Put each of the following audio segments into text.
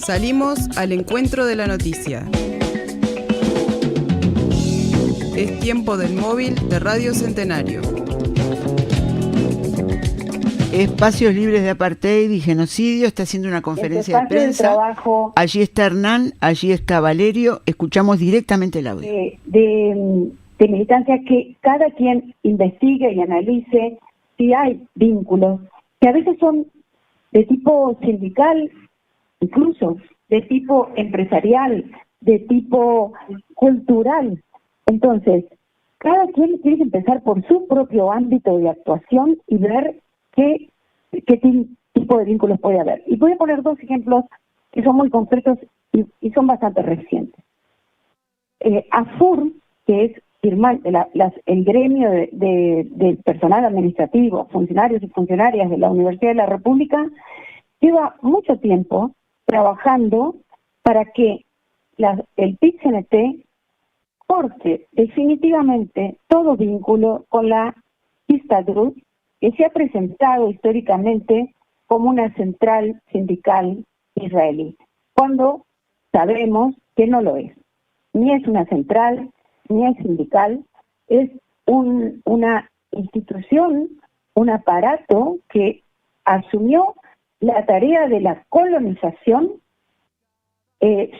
Salimos al encuentro de la noticia. Es tiempo del móvil de Radio Centenario. Espacios Libres de Apartheid y Genocidio está haciendo una conferencia de prensa. Allí está Hernán, allí está Valerio. Escuchamos directamente el audio. De militancia, que cada quien investigue y analice si hay vínculos, que a veces son de tipo sindical, incluso de tipo empresarial, de tipo cultural. Entonces, cada quien tiene que empezar por su propio ámbito de actuación y ver qué tipo de vínculos puede haber. Y voy a poner dos ejemplos que son muy concretos y son bastante recientes. AFUR, que es el gremio de personal administrativo, funcionarios y funcionarias de la Universidad de la República, lleva mucho tiempo trabajando para que el PIT-CNT corte definitivamente todo vínculo con la Histadrut, que se ha presentado históricamente como una central sindical israelí, cuando sabemos que no lo es. Ni es una central, ni es sindical, es una institución, un aparato que asumió la tarea de la colonización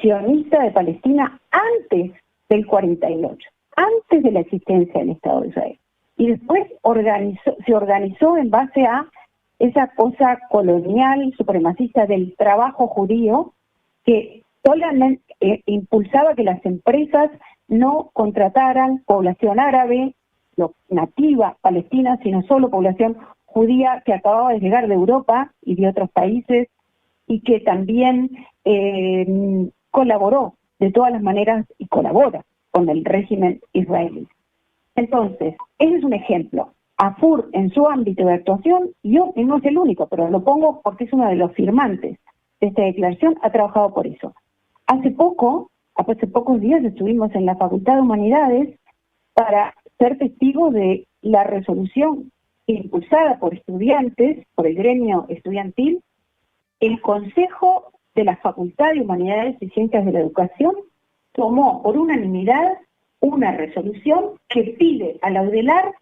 sionista de Palestina antes del 48, antes de la existencia del Estado de Israel. Y después se organizó en base a esa cosa colonial, supremacista del trabajo judío, que solamente impulsaba que las empresas no contrataran población árabe, nativa palestina, sino solo población judía que acababa de llegar de Europa y de otros países, y que también colaboró de todas las maneras y colabora con el régimen israelí. Entonces, ese es un ejemplo. AFUR en su ámbito de actuación, y no es el único, pero lo pongo porque es uno de los firmantes de esta declaración, ha trabajado por eso. Hace pocos días estuvimos en la Facultad de Humanidades para ser testigos de la resolución impulsada por estudiantes, por el gremio estudiantil. El Consejo de la Facultad de Humanidades y Ciencias de la Educación tomó por unanimidad una resolución que pide a la UDELAR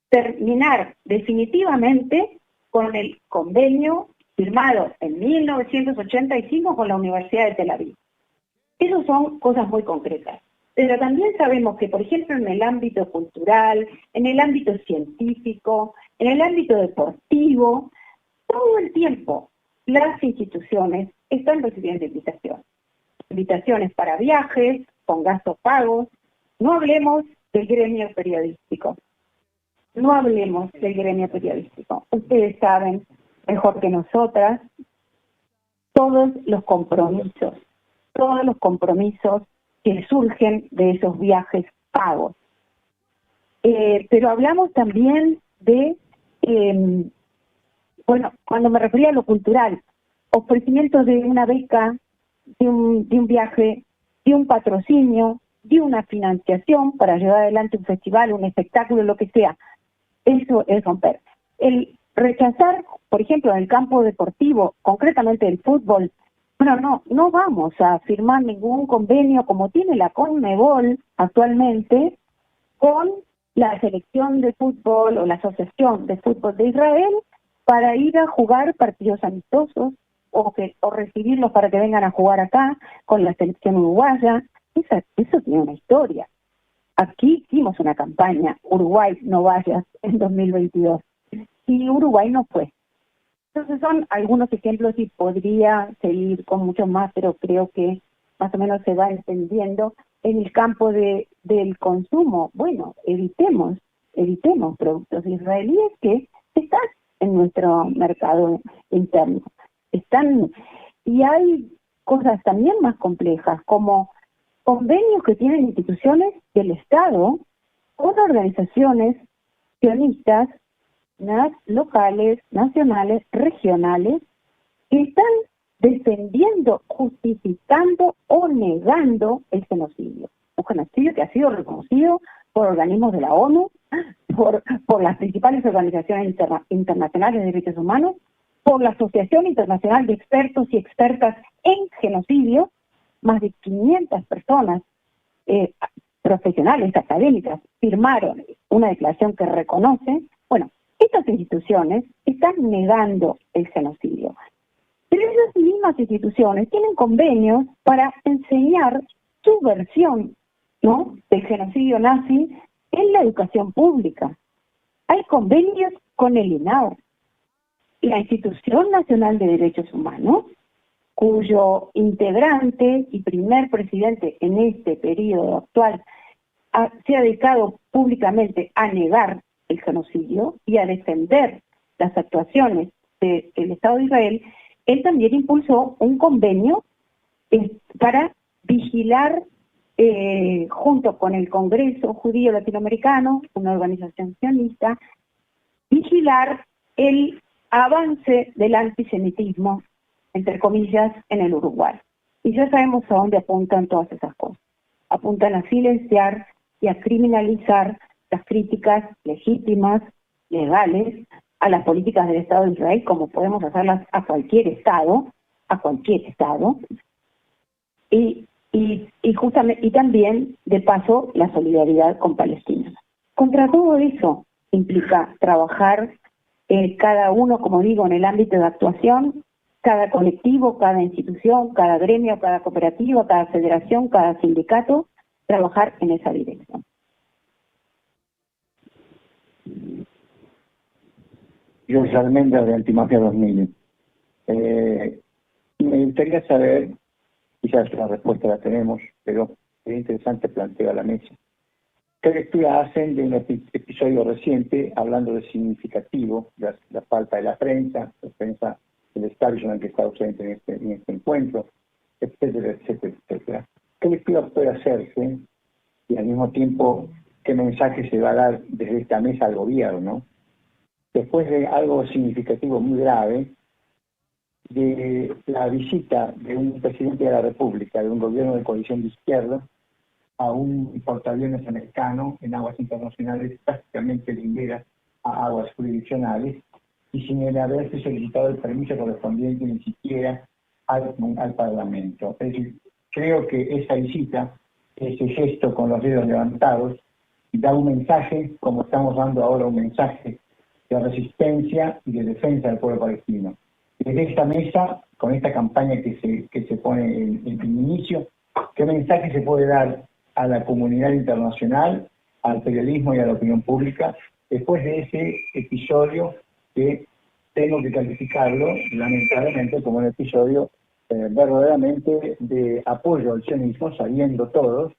terminar definitivamente con el convenio firmado en 1985 con la Universidad de Tel Aviv. Esas son cosas muy concretas. Pero también sabemos que, por ejemplo, en el ámbito cultural, en el ámbito científico, en el ámbito deportivo, todo el tiempo las instituciones están recibiendo invitaciones para viajes, con gastos pagos. No hablemos del gremio periodístico. Ustedes saben mejor que nosotras todos los compromisos que surgen de esos viajes pagos. Pero hablamos también de, cuando me refería a lo cultural, ofrecimiento de una beca, de un viaje, de un patrocinio, de una financiación para llevar adelante un festival, un espectáculo, lo que sea. Eso es romper. El rechazar, por ejemplo, en el campo deportivo, concretamente el fútbol, no vamos a firmar ningún convenio como tiene la CONMEBOL actualmente con la selección de fútbol o la Asociación de Fútbol de Israel para ir a jugar partidos amistosos o recibirlos para que vengan a jugar acá con la selección uruguaya. Eso tiene una historia. Aquí hicimos una campaña, Uruguay no vayas, en 2022, y Uruguay no fue. Entonces son algunos ejemplos y podría seguir con muchos más, pero creo que más o menos se va entendiendo. En el campo del consumo, evitemos productos israelíes que están en nuestro mercado interno. Y hay cosas también más complejas, como convenios que tienen instituciones del Estado con organizaciones sionistas locales, nacionales, regionales, que están defendiendo, justificando o negando el genocidio. Un genocidio que ha sido reconocido por organismos de la ONU, por las principales organizaciones internacionales de derechos humanos, por la Asociación Internacional de Expertos y Expertas en Genocidio. Más de 500 personas profesionales, académicas, firmaron una declaración que reconoce. Bueno, estas instituciones están negando el genocidio. Pero esas mismas instituciones tienen convenios para enseñar su versión, ¿no?, del genocidio nazi en la educación pública. Hay convenios con el INAO, la Institución Nacional de Derechos Humanos, cuyo integrante y primer presidente en este periodo actual se ha dedicado públicamente a negar el genocidio y a defender las actuaciones del Estado de Israel. Él también impulsó un convenio para vigilar, junto con el Congreso Judío Latinoamericano, una organización sionista, vigilar el avance del antisemitismo, entre comillas, en el Uruguay. Y ya sabemos a dónde apuntan todas esas cosas. Apuntan a silenciar y a criminalizar las críticas legítimas, legales, a las políticas del Estado de Israel, como podemos hacerlas a cualquier Estado, y justamente, y también, de paso, la solidaridad con Palestina. Contra todo eso implica trabajar cada uno, como digo, en el ámbito de actuación, cada colectivo, cada institución, cada gremio, cada cooperativa, cada federación, cada sindicato, trabajar en esa dirección. Yo soy Almendra de Antimafia 2000. Me gustaría saber, quizás la respuesta la tenemos, pero sería interesante plantear a la mesa. ¿Qué lectura hacen de un episodio reciente, hablando de significativo, la falta de la prensa del establishment que está ausente en este encuentro, etcétera, etcétera, etcétera? ¿Qué lectura puede hacerse y al mismo tiempo qué mensaje se va a dar desde esta mesa al gobierno después de algo significativo muy grave, de la visita de un presidente de la República, de un gobierno de coalición de izquierda, a un portaaviones americano en aguas internacionales prácticamente linderas a aguas jurisdiccionales y sin haberse solicitado el permiso correspondiente ni siquiera al Parlamento? Es decir, creo que esa visita, ese gesto con los dedos levantados, da un mensaje, como estamos dando ahora un mensaje de resistencia y de defensa del pueblo palestino. Desde esta mesa, con esta campaña que se pone en inicio, ¿qué mensaje se puede dar a la comunidad internacional, al periodismo y a la opinión pública después de ese episodio que tengo que calificarlo, lamentablemente, como un episodio verdaderamente de apoyo al sionismo, sabiendo todos,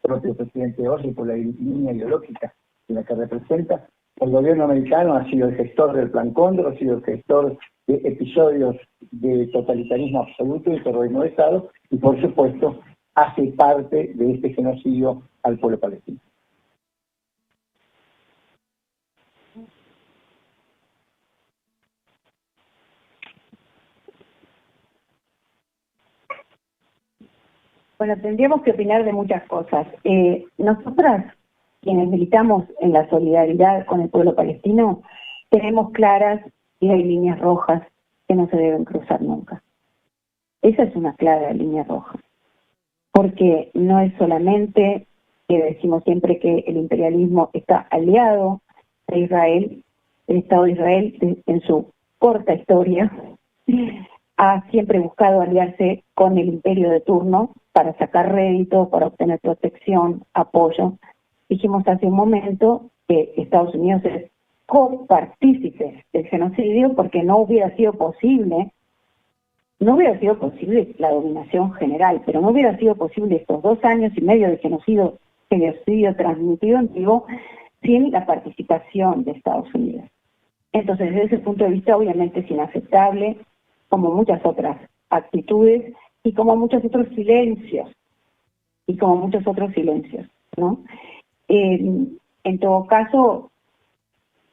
propio presidente Ossi, por la línea ideológica de la que representa? El gobierno americano ha sido el gestor del Plan Cóndor, ha sido el gestor de episodios de totalitarismo absoluto y terrorismo de Estado, y por supuesto hace parte de este genocidio al pueblo palestino. Bueno, tendríamos que opinar de muchas cosas. Nosotras, quienes militamos en la solidaridad con el pueblo palestino, tenemos claras y hay líneas rojas que no se deben cruzar nunca. Esa es una clara línea roja, porque no es solamente que decimos siempre que el imperialismo está aliado a Israel. El Estado de Israel, en su corta historia, ha siempre buscado aliarse con el imperio de turno para sacar rédito, para obtener protección, apoyo. Dijimos hace un momento que Estados Unidos es copartícipe del genocidio porque no hubiera sido posible la dominación general, pero no hubiera sido posible estos 2 años y medio de genocidio transmitido en vivo sin la participación de Estados Unidos. Entonces, desde ese punto de vista, obviamente es inaceptable, como muchas otras actitudes y como muchos otros silencios, ¿no? En todo caso,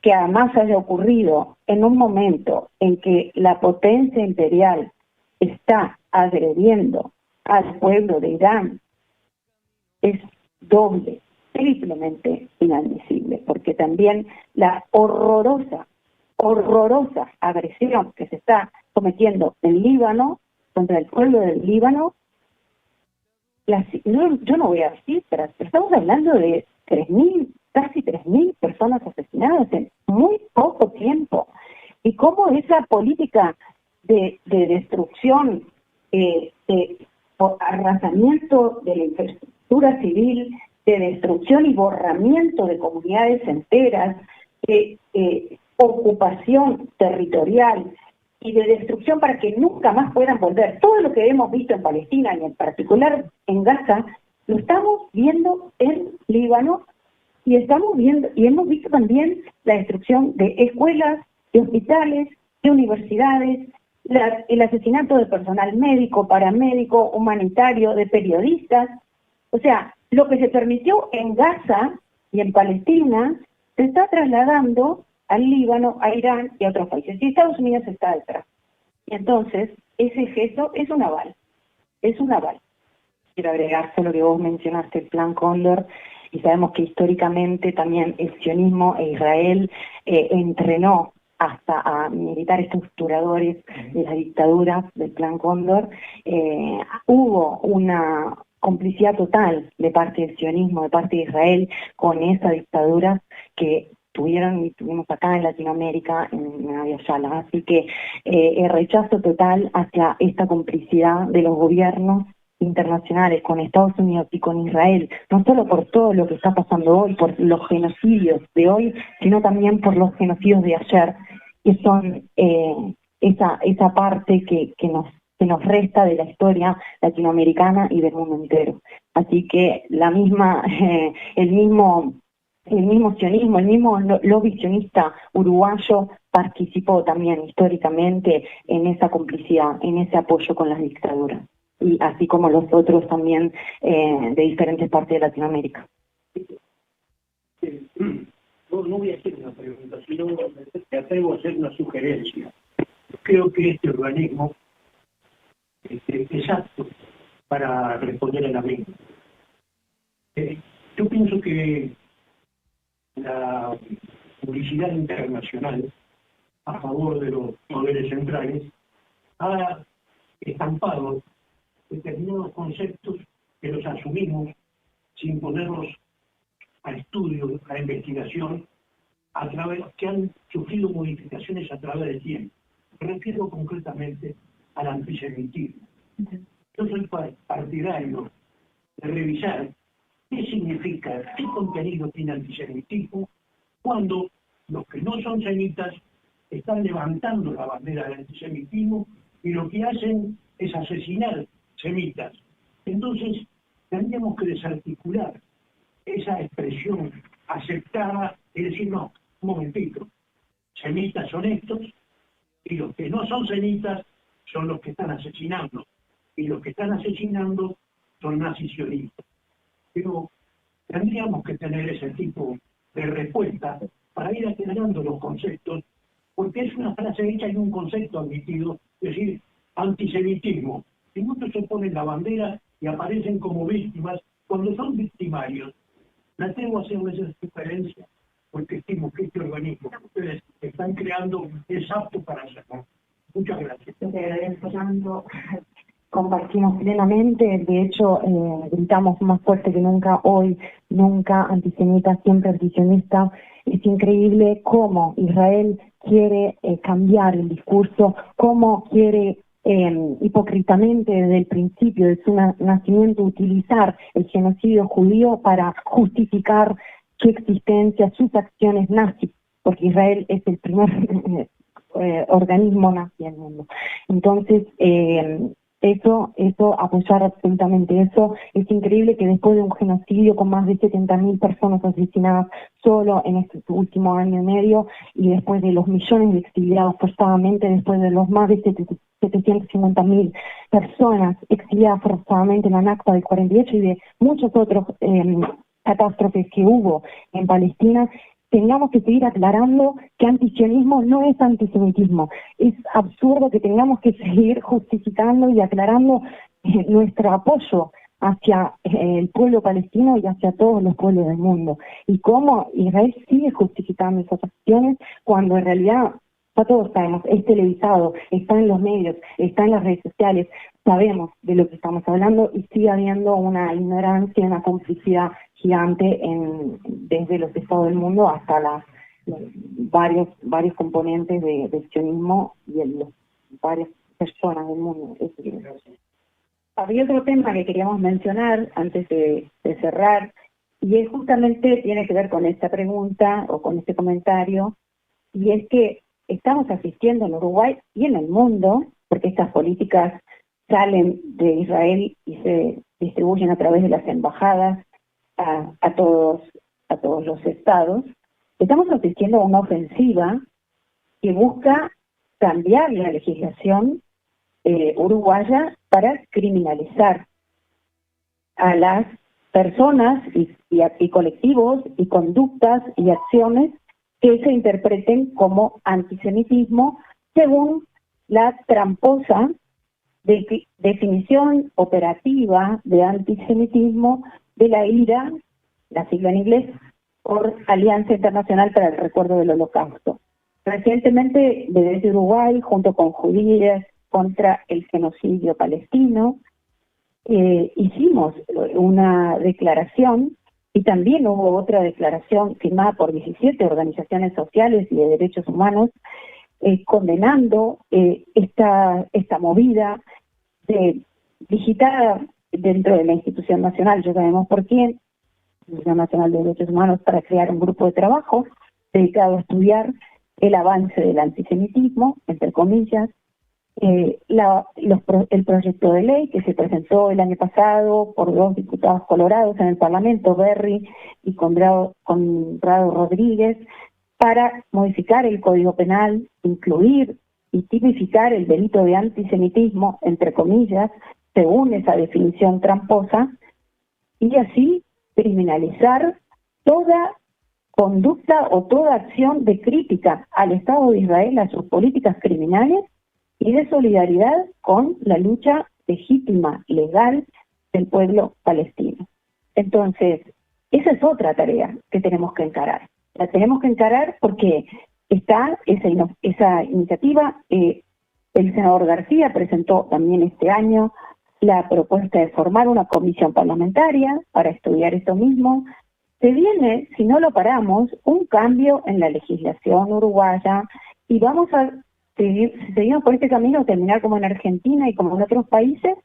que además haya ocurrido en un momento en que la potencia imperial está agrediendo al pueblo de Irán, es triplemente inadmisible, porque también la horrorosa horrorosa agresión que se está cometiendo en Líbano, contra el pueblo del Líbano, yo no voy a decir, pero estamos hablando de 3.000, casi 3.000 personas asesinadas en muy poco tiempo. Y cómo esa política de destrucción, de arrasamiento de la infraestructura civil, de destrucción y borramiento de comunidades enteras, de ocupación territorial y de destrucción para que nunca más puedan volver. Todo lo que hemos visto en Palestina y en particular en Gaza, lo estamos viendo en Líbano y hemos visto también la destrucción de escuelas, de hospitales, de universidades, el asesinato de personal médico, paramédico, humanitario, de periodistas. O sea, lo que se permitió en Gaza y en Palestina se está trasladando al Líbano, a Irán y a otros países. Y Estados Unidos está detrás. Y entonces, ese gesto es un aval. Es un aval. Quiero agregar solo que vos mencionaste el Plan Cóndor, y sabemos que históricamente también el sionismo e Israel entrenó hasta a militares torturadores de las dictaduras del Plan Cóndor. Hubo una complicidad total de parte del sionismo, de parte de Israel, con esas dictaduras que tuvimos acá en Latinoamérica, en Nadia Yala. Así que el rechazo total hacia esta complicidad de los gobiernos internacionales con Estados Unidos y con Israel, no solo por todo lo que está pasando hoy, por los genocidios de hoy, sino también por los genocidios de ayer, que son esa parte que nos resta de la historia latinoamericana y del mundo entero. Así que el mismo sionismo, el mismo lobby sionista uruguayo participó también históricamente en esa complicidad, en ese apoyo con las dictaduras, y así como los otros también de diferentes partes de Latinoamérica. No voy a hacer una pregunta, sino me atrevo a hacer una sugerencia. Creo que este organismo es apto para responder a la misma. Yo pienso que la publicidad internacional a favor de los poderes centrales ha estampado determinados conceptos que los asumimos sin ponerlos a estudio, a investigación, que han sufrido modificaciones a través del tiempo. Me refiero concretamente al antisemitismo. Yo soy partidario de revisar qué significa, qué contenido tiene antisemitismo, cuando los que no son semitas están levantando la bandera del antisemitismo y lo que hacen es asesinar semitas. Entonces, tendríamos que desarticular esa expresión aceptada y decir, no, un momentito, semitas son estos y los que no son semitas son los que están asesinando, y los que están asesinando son nazis sionistas. Pero tendríamos que tener ese tipo de respuesta para ir aclarando los conceptos, porque es una frase hecha y un concepto admitido, es decir, antisemitismo. Y muchos se ponen la bandera y aparecen como víctimas cuando son victimarios. Me atrevo a hacerles esa sugerencia, porque estimo que este organismo que ustedes están creando es apto para hacerlo. Muchas gracias. Te agradezco tanto. Compartimos plenamente, de hecho gritamos más fuerte que nunca hoy, nunca antisemita, siempre antisionista. Es increíble cómo Israel quiere cambiar el discurso, cómo quiere hipócritamente desde el principio de su nacimiento utilizar el genocidio judío para justificar su existencia, sus acciones nazis, porque Israel es el primer organismo nazi en el mundo. Entonces, eso, apoyar absolutamente eso. Es increíble que después de un genocidio con más de 70.000 personas asesinadas solo en este último año y medio, y después de los millones de exiliados forzadamente, después de los más de 750.000 personas exiliadas forzadamente en la Nakba del 48 y de muchos otros catástrofes que hubo en Palestina, tengamos que seguir aclarando que antisionismo no es antisemitismo. Es absurdo que tengamos que seguir justificando y aclarando nuestro apoyo hacia el pueblo palestino y hacia todos los pueblos del mundo. Y cómo Israel sigue justificando esas acciones cuando en realidad Ya todos sabemos, es televisado, está en los medios, está en las redes sociales, sabemos de lo que estamos hablando y sigue habiendo una ignorancia, una complicidad gigante desde los estados del mundo hasta varios componentes del sionismo y varias personas del mundo. Había otro tema que queríamos mencionar antes de cerrar, y es justamente tiene que ver con esta pregunta o con este comentario, y es que estamos asistiendo en Uruguay y en el mundo, porque estas políticas salen de Israel y se distribuyen a través de las embajadas a todos los estados. Estamos asistiendo a una ofensiva que busca cambiar la legislación uruguaya para criminalizar a las personas y colectivos y conductas y acciones que se interpreten como antisemitismo según la tramposa definición operativa de antisemitismo de la IRA, la sigla en inglés, por Alianza Internacional para el Recuerdo del Holocausto. Recientemente, desde Uruguay, junto con Judías contra el Genocidio Palestino, hicimos una declaración, y también hubo otra declaración firmada por 17 organizaciones sociales y de derechos humanos, condenando esta movida digitada dentro de la institución nacional, ya sabemos por quién, la Institución Nacional de Derechos Humanos, para crear un grupo de trabajo dedicado a estudiar el avance del antisemitismo, entre comillas, el proyecto de ley que se presentó el año pasado por 2 diputados colorados en el Parlamento, Berry y Conrado Rodríguez, para modificar el Código Penal, incluir y tipificar el delito de antisemitismo, entre comillas, según esa definición tramposa, y así criminalizar toda conducta o toda acción de crítica al Estado de Israel, a sus políticas criminales, y de solidaridad con la lucha legítima, legal, del pueblo palestino. Entonces, esa es otra tarea que tenemos que encarar. La tenemos que encarar porque está esa iniciativa. El senador García presentó también este año la propuesta de formar una comisión parlamentaria para estudiar esto mismo. Se viene, si no lo paramos, un cambio en la legislación uruguaya y vamos a si seguimos por este camino, terminar como en Argentina y como en otros países,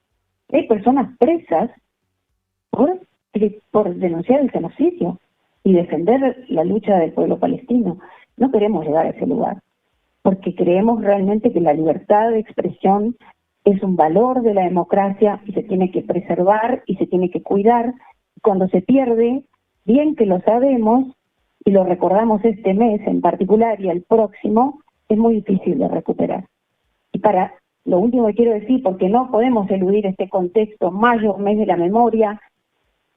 hay personas presas por denunciar el genocidio y defender la lucha del pueblo palestino. No queremos llegar a ese lugar, porque creemos realmente que la libertad de expresión es un valor de la democracia y se tiene que preservar y se tiene que cuidar. Cuando se pierde, bien que lo sabemos y lo recordamos este mes en particular y el próximo, es muy difícil de recuperar. Y para lo último que quiero decir, porque no podemos eludir este contexto, mayo, mes de la memoria,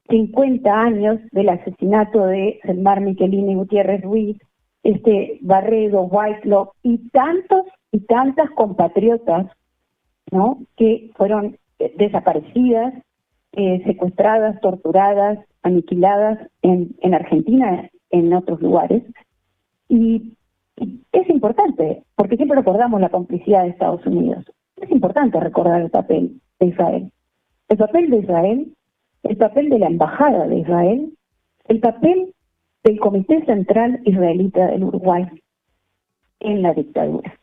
50 años del asesinato de Selmar Michelini Gutiérrez Ruiz, Barredo, Whitelaw y tantas compatriotas, ¿no?, que fueron desaparecidas, secuestradas, torturadas, aniquiladas en Argentina, en otros lugares. Y es importante, porque siempre recordamos la complicidad de Estados Unidos. Es importante recordar el papel de Israel. El papel de Israel, el papel de la Embajada de Israel, el papel del Comité Central Israelita del Uruguay en la dictadura.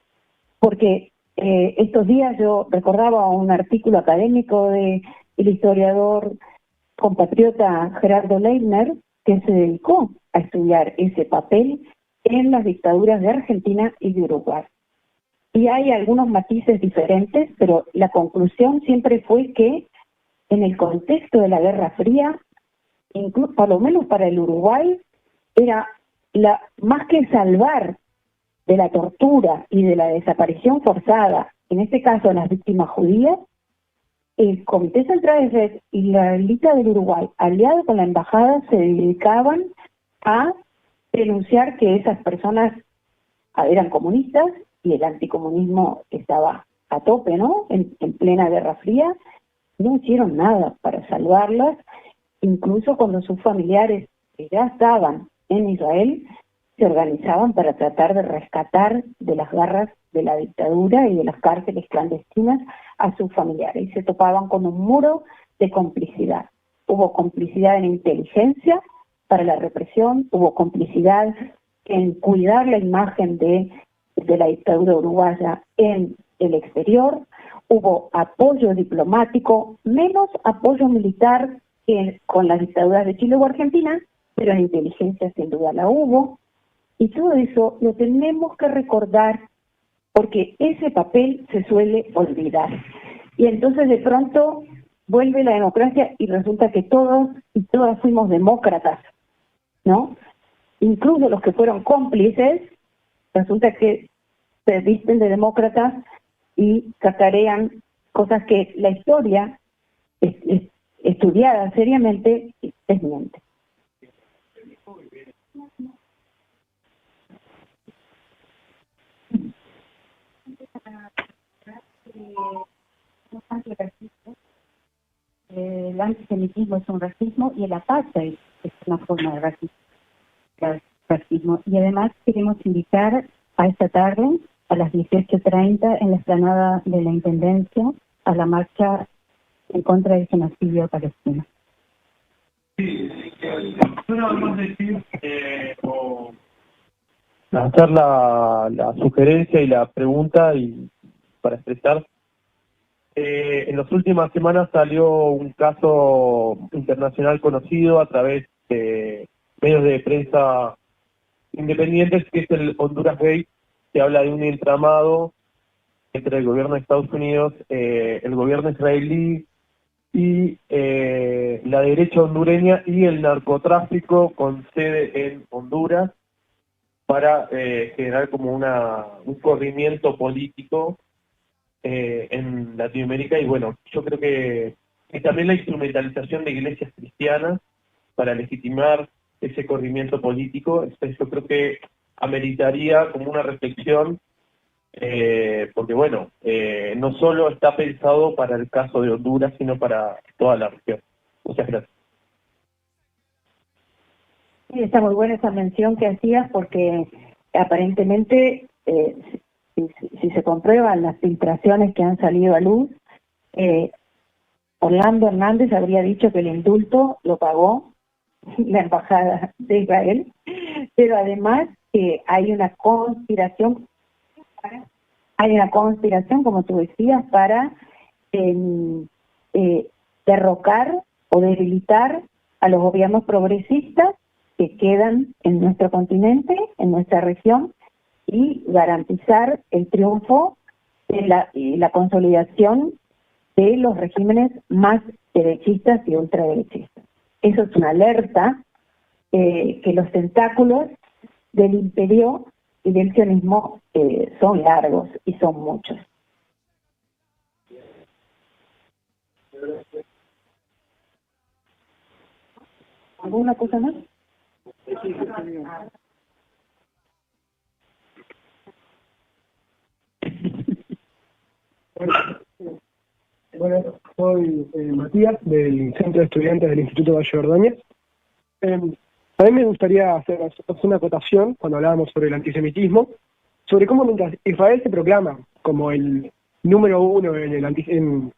Porque estos días yo recordaba un artículo académico del historiador compatriota Gerardo Leitner, que se dedicó a estudiar ese papel en las dictaduras de Argentina y de Uruguay. Y hay algunos matices diferentes, pero la conclusión siempre fue que en el contexto de la Guerra Fría, incluso por lo menos para el Uruguay, era más que salvar de la tortura y de la desaparición forzada, en este caso las víctimas judías, el Comité Central y la élite del Uruguay, aliado con la embajada, se dedicaban a denunciar que esas personas eran comunistas y el anticomunismo estaba a tope, ¿no?, en plena Guerra Fría. No hicieron nada para salvarlas, incluso cuando sus familiares, que ya estaban en Israel, se organizaban para tratar de rescatar de las garras de la dictadura y de las cárceles clandestinas a sus familiares, y se topaban con un muro de complicidad. Hubo complicidad en inteligencia para la represión, hubo complicidad en cuidar la imagen de la dictadura uruguaya en el exterior, hubo apoyo diplomático, menos apoyo militar que con las dictaduras de Chile o Argentina, pero en inteligencia sin duda la hubo, y todo eso lo tenemos que recordar porque ese papel se suele olvidar. Y entonces de pronto vuelve la democracia y resulta que todos y todas fuimos demócratas, ¿no? Incluso los que fueron cómplices, resulta que se visten de demócratas y cacarean cosas que la historia, estudiada seriamente, desmiente. El antisemitismo es un racismo y el apartheid es una forma de racismo. Y además queremos invitar a esta tarde, a las 18:30, en la explanada de la Intendencia, a la marcha en contra del genocidio palestino. Yo nada más decir, hacer la sugerencia y la pregunta y para expresar. En las últimas semanas salió un caso internacional conocido a través de medios de prensa independientes, que es el Honduras Gate, que habla de un entramado entre el gobierno de Estados Unidos, el gobierno israelí y la derecha hondureña y el narcotráfico con sede en Honduras para generar como un corrimiento político en Latinoamérica. Y bueno, yo creo que también la instrumentalización de iglesias cristianas para legitimar ese corrimiento político, yo creo que ameritaría como una reflexión, porque bueno, no solo está pensado para el caso de Honduras, sino para toda la región. Muchas gracias. Sí, está muy buena esa mención que hacías, porque aparentemente si se comprueban las filtraciones que han salido a luz, Orlando Hernández habría dicho que el indulto lo pagó la embajada de Israel, pero además hay una conspiración, como tú decías, para derrocar o debilitar a los gobiernos progresistas que quedan en nuestro continente, en nuestra región, y garantizar el triunfo y la consolidación de los regímenes más derechistas y ultraderechistas. Eso es una alerta que los tentáculos del imperio y del sionismo son largos y son muchos. ¿Alguna cosa más? Bueno, soy Matías, del Centro de Estudiantes del Instituto Valle Ordóñez. A mí me gustaría hacer una acotación, cuando hablábamos sobre el antisemitismo, sobre cómo mientras Israel se proclama como el número uno en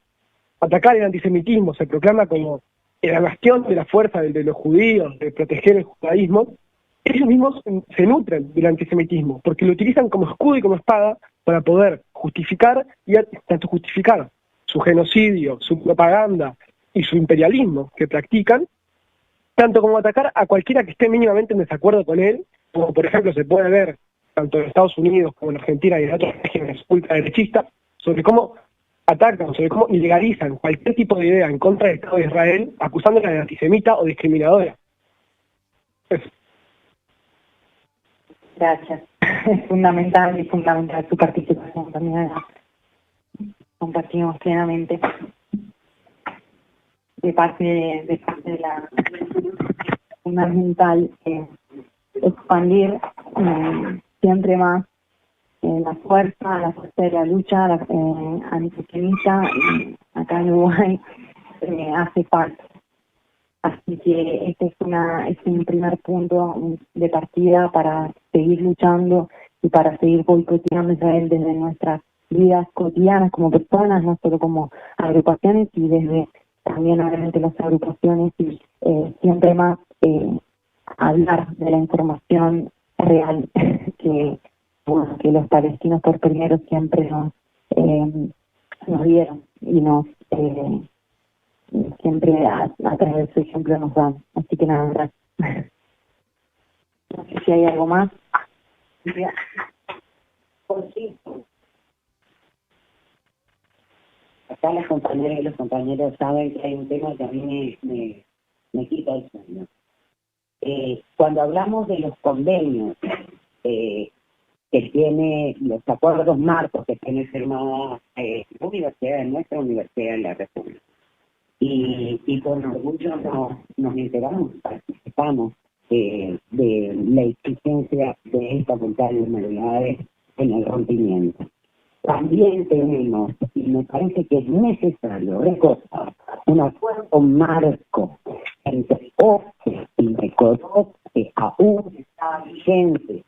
atacar el antisemitismo, se proclama como la bastión de la fuerza de los judíos, de proteger el judaísmo, ellos mismos se nutren del antisemitismo, porque lo utilizan como escudo y como espada para poder justificar su genocidio, su propaganda y su imperialismo que practican, tanto como atacar a cualquiera que esté mínimamente en desacuerdo con él, como por ejemplo se puede ver tanto en Estados Unidos como en Argentina y en otros regímenes ultraderechistas, sobre cómo atacan, sobre cómo ilegalizan cualquier tipo de idea en contra del Estado de Israel, acusándola de antisemita o discriminadora. Eso. Gracias. Es fundamental su participación también. Compartimos plenamente de parte de la fundamental expandir siempre más la fuerza de la lucha antisemita acá en Uruguay hace falta. Así que este es un primer punto de partida para seguir luchando y para seguir boicoteando a Israel desde nuestras vidas cotidianas como personas, no solo como agrupaciones, y desde también obviamente las agrupaciones, y siempre más hablar de la información real que los palestinos por primero siempre nos dieron y nos siempre a través de su ejemplo nos dan. Así que nada, gracias. No sé si hay algo más. Acá las compañeras y los compañeros saben que hay un tema que a mí me quita el sueño. Cuando hablamos de los convenios que tiene, los acuerdos marcos que tiene firmada nuestra universidad en la República, y con orgullo nos enteramos, participamos de la existencia de esta Facultad de Humanidades en el rompimiento. También tenemos, y me parece que es necesario recordar, un acuerdo marco entre OSCE y MECODOC que aún está vigente,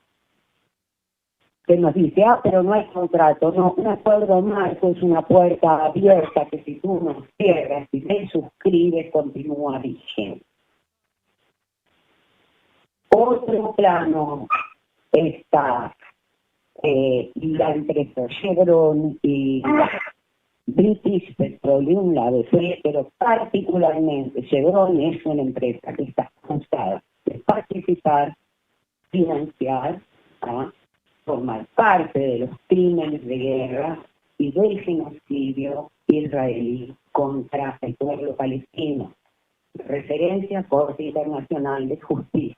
que nos dice, pero no hay contrato. No, un acuerdo marco es una puerta abierta que si tú no cierras y te suscribes, continúa vigente. Otro plano está la empresa Chevron y British Petroleum, la ABC, pero particularmente Chevron es una empresa que está cansada de participar, financiar, formar parte de los crímenes de guerra y del genocidio israelí contra el pueblo palestino. Referencia Corte Internacional de Justicia,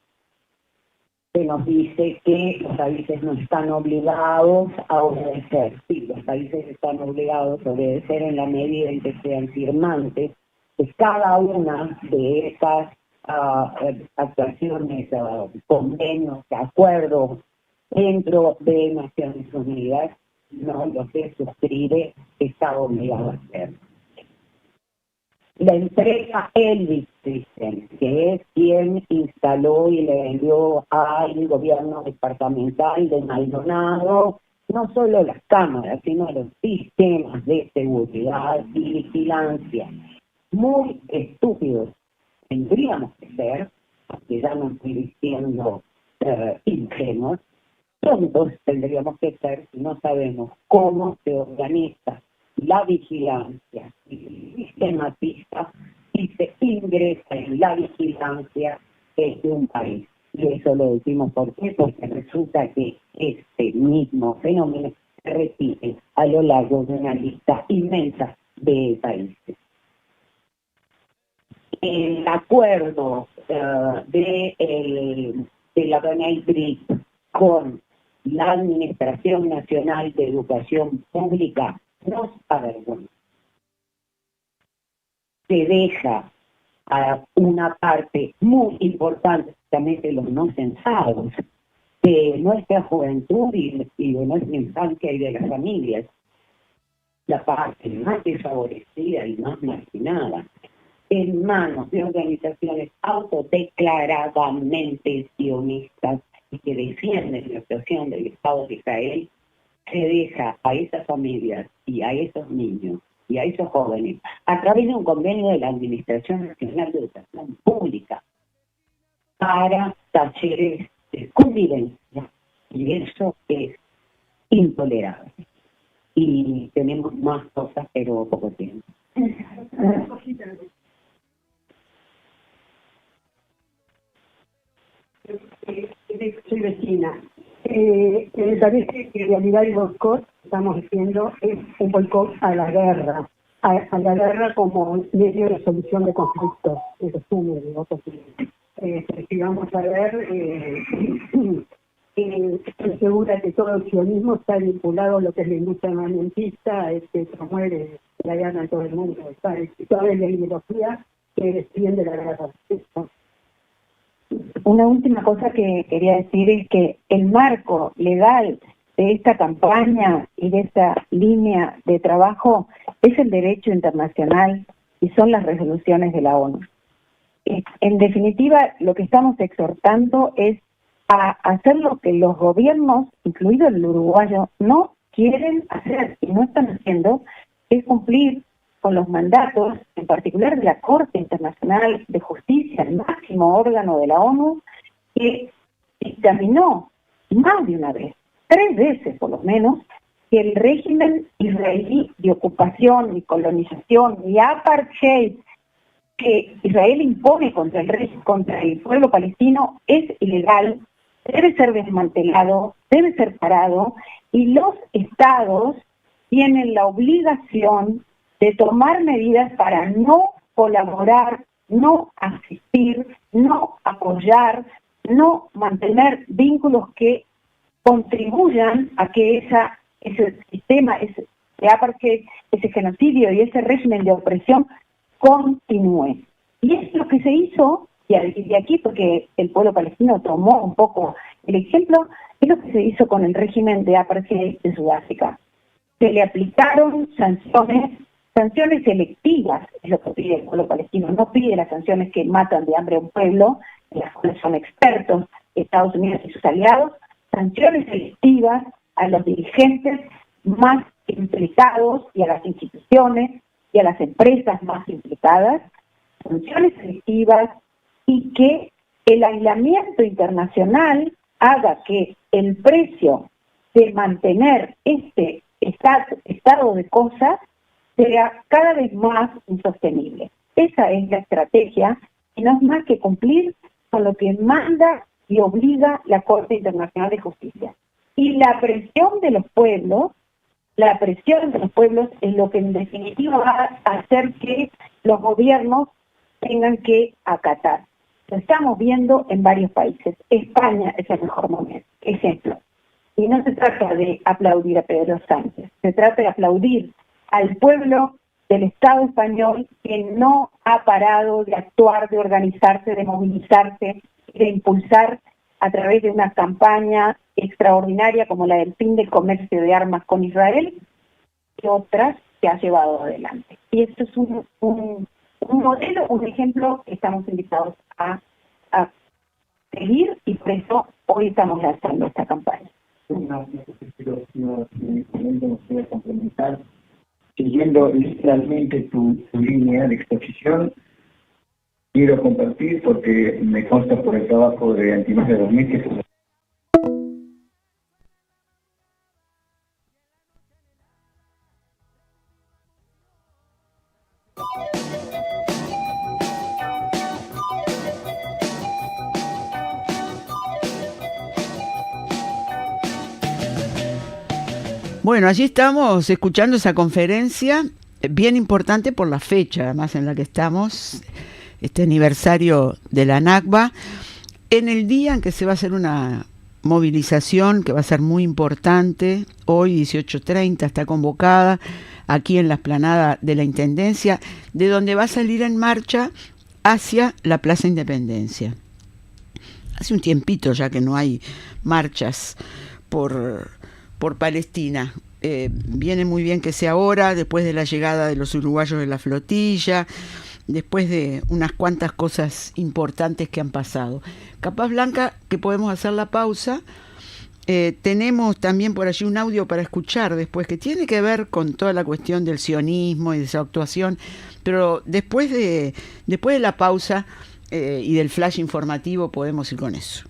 que nos dice que los países no están obligados a obedecer. Sí, los países están obligados a obedecer en la medida en que sean firmantes de cada una de esas actuaciones, convenios, acuerdos dentro de Naciones Unidas, no lo que suscribe está obligado a hacer. La empresa Elbit Systems, que es quien instaló y le vendió al gobierno departamental de Maldonado no solo las cámaras, sino los sistemas de seguridad y vigilancia. Muy estúpidos tendríamos que ser, porque ya no estoy diciendo ingenuos, tontos tendríamos que ser si no sabemos cómo se organiza la vigilancia y sistematiza y se ingresa en la vigilancia de un país. Y eso lo decimos ¿por qué? Porque resulta que este mismo fenómeno se repite a lo largo de una lista inmensa de países. El acuerdo de la CONAIE con la Administración Nacional de Educación Pública nos avergüenza. Se deja a una parte muy importante, especialmente los no censados, de nuestra juventud y de nuestra infancia y de las familias, la parte más desfavorecida y más marginada, en manos de organizaciones autodeclaradamente sionistas y que defienden la opción del Estado de Israel. Se deja a esas familias y a esos niños y a esos jóvenes a través de un convenio de la Administración Nacional de Educación Pública para talleres de convivencia, y eso es intolerable. Y tenemos más cosas, pero poco tiempo. Soy vecina. Me parece que en realidad el boicot, estamos diciendo, es un boicot a la guerra como medio de solución de conflictos, en resumen, si vamos a ver, estoy segura que todo el sionismo está vinculado a lo que es la industria armamentista, que promueve la guerra en todo el mundo, toda la ideología que defiende la guerra. Una última cosa que quería decir es que el marco legal de esta campaña y de esta línea de trabajo es el derecho internacional y son las resoluciones de la ONU. En definitiva, lo que estamos exhortando es a hacer lo que los gobiernos, incluido el uruguayo, no quieren hacer y no están haciendo, es cumplir con los mandatos, en particular de la Corte Internacional de Justicia, el máximo órgano de la ONU, que dictaminó más de una vez, 3 veces por lo menos, que el régimen israelí de ocupación y colonización y apartheid que Israel impone contra el pueblo palestino es ilegal, debe ser desmantelado, debe ser parado, y los estados tienen la obligación de tomar medidas para no colaborar, no asistir, no apoyar, no mantener vínculos que contribuyan a que ese sistema, ese apartheid, ese genocidio y ese régimen de opresión continúe. Y es lo que se hizo, y de aquí porque el pueblo palestino tomó un poco el ejemplo, es lo que se hizo con el régimen de apartheid de Sudáfrica. Se le aplicaron sanciones selectivas, es lo que pide el pueblo palestino, no pide las sanciones que matan de hambre a un pueblo, en las cuales son expertos Estados Unidos y sus aliados, sanciones selectivas a los dirigentes más implicados y a las instituciones y a las empresas más implicadas, sanciones selectivas, y que el aislamiento internacional haga que el precio de mantener este estado de cosas sea cada vez más insostenible. Esa es la estrategia, y no es más que cumplir con lo que manda y obliga la Corte Internacional de Justicia. Y la presión de los pueblos es lo que en definitiva va a hacer que los gobiernos tengan que acatar. Lo estamos viendo en varios países. España es el mejor ejemplo. Y no se trata de aplaudir a Pedro Sánchez, se trata de aplaudir al pueblo del Estado español, que no ha parado de actuar, de organizarse, de movilizarse, de impulsar a través de una campaña extraordinaria como la del fin del comercio de armas con Israel, y otras que ha llevado adelante. Y esto es un modelo, un ejemplo que estamos invitados a seguir, y por eso hoy estamos lanzando esta campaña. Complementar, siguiendo literalmente tu línea de exposición, quiero compartir, porque me consta por el trabajo de Antimafia 2000 que Bueno, allí estamos escuchando esa conferencia, bien importante por la fecha, además, en la que estamos, este aniversario de la Nakba, en el día en que se va a hacer una movilización que va a ser muy importante. Hoy 18:30 está convocada aquí en la explanada de la Intendencia, de donde va a salir en marcha hacia la Plaza Independencia. Hace un tiempito ya que no hay marchas por Palestina. Viene muy bien que sea ahora, después de la llegada de los uruguayos de la flotilla, después de unas cuantas cosas importantes que han pasado. Capaz, Blanca, que podemos hacer la pausa. Tenemos también por allí un audio para escuchar después, que tiene que ver con toda la cuestión del sionismo y de su actuación, pero después de la pausa y del flash informativo podemos ir con eso.